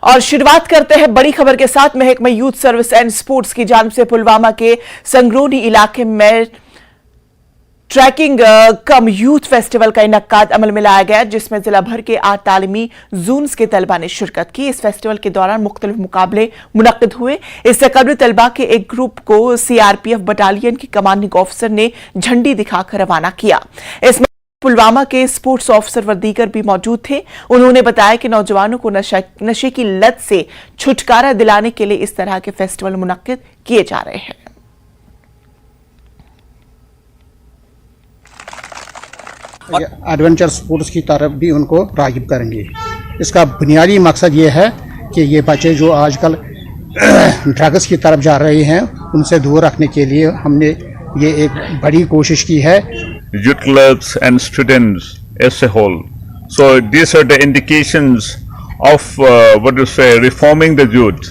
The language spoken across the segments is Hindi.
और शुरुआत करते हैं बड़ी खबर के साथ। महकमा यूथ सर्विस एंड स्पोर्ट्स की जानिब से पुलवामा के संगरोनी इलाके में ट्रैकिंग कम यूथ फेस्टिवल का इनकाद अमल में लाया गया, जिसमें जिला भर के 8 तालीमी जून्स के तलबा ने शिरकत की। इस फेस्टिवल के दौरान मुख्तलिफ मुकाबले मुनक्किद हुए। इससे कबल तलबा के एक ग्रुप को CRPF बटालियन की कमांडिंग ऑफिसर ने झंडी दिखाकर रवाना किया। इसमें पुलवामा के स्पोर्ट्स ऑफिसर व दीगर भी मौजूद थे। उन्होंने बताया कि नौजवानों को नशे की लत से छुटकारा दिलाने के लिए इस तरह के फेस्टिवल मुनक्किद किए जा रहे हैं। एडवेंचर स्पोर्ट्स की तरफ भी उनको राग़िब करेंगे। इसका बुनियादी मकसद ये है कि ये बच्चे जो आजकल ड्रग्स की तरफ जा रहे हैं उनसे दूर रखने के लिए हमने ये एक बड़ी कोशिश की है। Youth clubs and students as a whole. So these are the indications of reforming the youth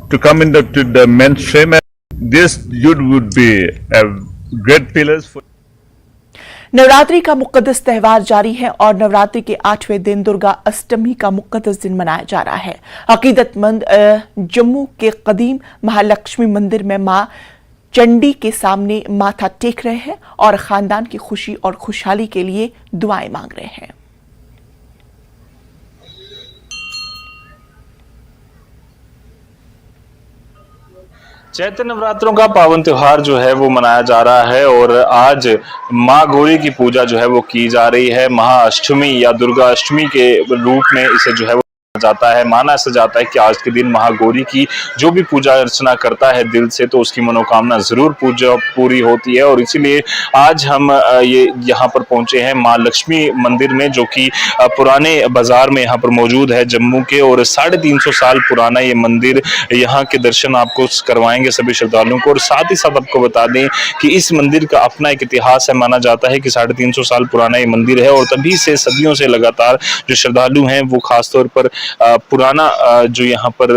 to come to the mainstream. And this youth would be a great pillars for. Navratri का मुक़द्दस त्यौहार जारी है और नवरात्रि के 8वें दिन दुर्गा अष्टमी का मुक़द्दस दिन मनाया जा रहा है। अकीदतमंद जम्मू के कदीम महालक्ष्मी मंदिर में मां चंडी के सामने माथा टेक रहे हैं और खानदान की खुशी और खुशहाली के लिए दुआएं मांग रहे हैं। चैत्र नवरात्रों का पावन त्योहार जो है वो मनाया जा रहा है और आज माँ गौरी की पूजा जो है वो की जा रही है। महाअष्टमी या दुर्गा अष्टमी के रूप में इसे जो है वो जाता है। माना ऐसा जाता है कि आज के दिन महागौरी की जो भी पूजा अर्चना करता है दिल से, तो उसकी मनोकामना जरूर पूरी होती है। और इसीलिए आज हम ये यहाँ पर पहुंचे हैं माँ लक्ष्मी मंदिर में, जो कि पुराने बाजार में यहाँ पर मौजूद है जम्मू के। और 350 साल पुराना ये मंदिर, यहाँ के दर्शन आपको करवाएंगे सभी श्रद्धालुओं को। और साथ ही साथ आपको बता दें कि इस मंदिर का अपना एक इतिहास है। माना जाता है कि 350 साल पुराना ये मंदिर है और तभी से सदियों से लगातार जो श्रद्धालु हैं वो खासतौर पर पुराना जो यहाँ पर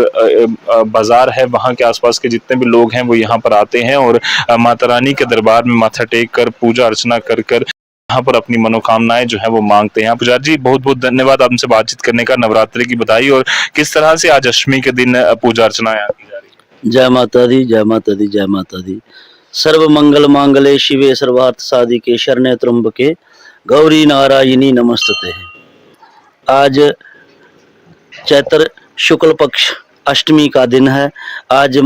बाजार है वहाँ के आसपास के जितने भी लोग हैं वो यहाँ पर आते हैं और माता रानी के दरबार में माथा टेक कर पूजा अर्चना कर यहाँ पर अपनी मनोकामनाएं जो है वो मांगते हैं। पुजारी जी, बहुत बहुत धन्यवाद आपसे बातचीत करने का। नवरात्रि की बधाई। और किस तरह से आज अष्टमी के दिन पूजा अर्चना यहाँ की जा रही है? जय माता दी, जय माता दी, जय माता दी। सर्व मंगल मांगले शिवे सर्वार्थ साधिके शरण्ये त्र्यंबके गौरी नारायणी नमस्तुते। आज चैत्र शुक्ल पक्ष अष्टमी का दिन है। आज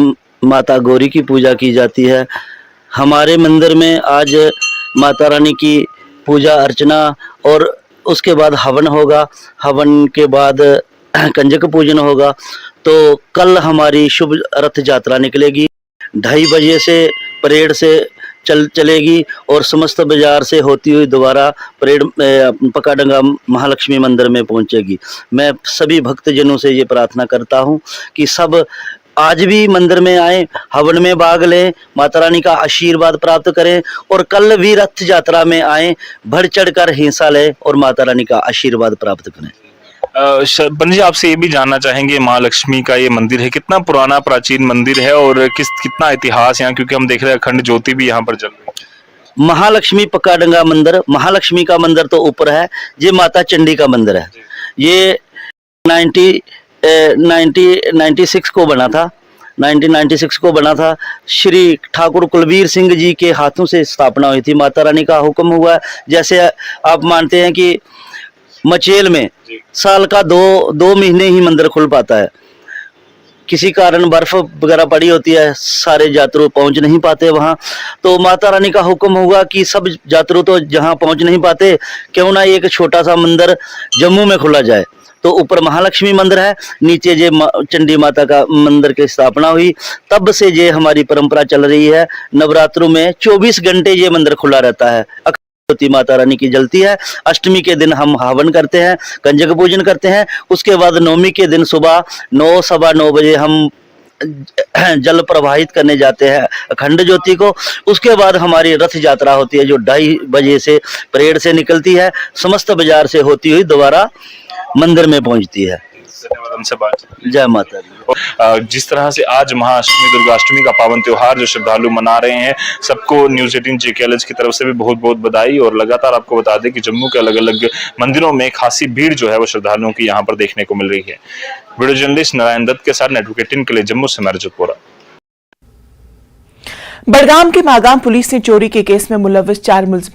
माता गौरी की पूजा की जाती है। हमारे मंदिर में आज माता रानी की पूजा अर्चना और उसके बाद हवन होगा। हवन के बाद कंजक पूजन होगा। तो कल हमारी शुभ रथ यात्रा निकलेगी। 2:30 बजे से परेड से चलेगी और समस्त बाजार से होती हुई दोबारा परेड पकाडंगा महालक्ष्मी मंदिर में पहुंचेगी। मैं सभी भक्तजनों से ये प्रार्थना करता हूं कि सब आज भी मंदिर में आए, हवन में भाग लें, माता रानी का आशीर्वाद प्राप्त करें और कल भी रथ यात्रा में आए, बढ़ चढ़कर हिस्सा लें और माता रानी का आशीर्वाद प्राप्त करें। पंडित जी, आपसे ये भी जानना चाहेंगे, माँ लक्ष्मी का ये मंदिर है, कितना पुराना प्राचीन मंदिर है और कितना इतिहास यहाँ, क्योंकि हम देख रहे हैं अखंड ज्योति भी यहाँ पर जल रही है। महालक्ष्मी पकाडंगा मंदिर, महालक्ष्मी का मंदिर तो ऊपर है, ये माता चंडी का मंदिर है। ये 1996 को बना था। 1996 को बना था। श्री ठाकुर कुलवीर सिंह जी के हाथों से स्थापना हुई थी। माता रानी का हुक्म हुआ। जैसे आप मानते हैं कि मचेल में साल का दो महीने ही मंदिर खुल पाता है। किसी कारण बर्फ वगैरह पड़ी होती है, सारे यात्रु पहुंच नहीं पाते वहां। तो माता रानी का हुक्म हुआ कि सब यात्रु तो जहां पहुंच नहीं पाते, क्यों ना एक छोटा सा मंदिर जम्मू में खोला जाए। तो ऊपर महालक्ष्मी मंदिर है, नीचे ये चंडी माता का मंदिर की स्थापना हुई। तब से ये हमारी परंपरा चल रही है। नवरात्रों में 24 घंटे ये मंदिर खुला रहता है। ज्योति माता रानी की जलती है। अष्टमी के दिन हम हवन करते हैं, कंजक पूजन करते हैं। उसके बाद नवमी के दिन सुबह 9 सवा 9 बजे हम जल प्रवाहित करने जाते हैं अखंड ज्योति को। उसके बाद हमारी रथ यात्रा होती है जो 2:30 बजे से परेड से निकलती है, समस्त बाजार से होती हुई दोबारा मंदिर में पहुंचती है। उनसे बात। जय माता दी। जिस तरह से आज महाअष्टमी दुर्गाष्टमी का पावन त्योहार जो श्रद्धालु मना रहे हैं, सबको न्यूज़ 18 JKLH की तरफ से भी बहुत बहुत बधाई। और लगातार आपको बता दें कि जम्मू के अलग अलग मंदिरों में खासी भीड़ जो है वो श्रद्धालुओं की यहाँ पर देखने को मिल रही है। वीडियो जर्नलिस्ट नारायण दत्त के साथ नेटवर्क 18 के लिए जम्मू से मैं रजतपुरा। बड़गाम के मागाम पुलिस ने चोरी के केस में मुलविस 4 मुलजमीन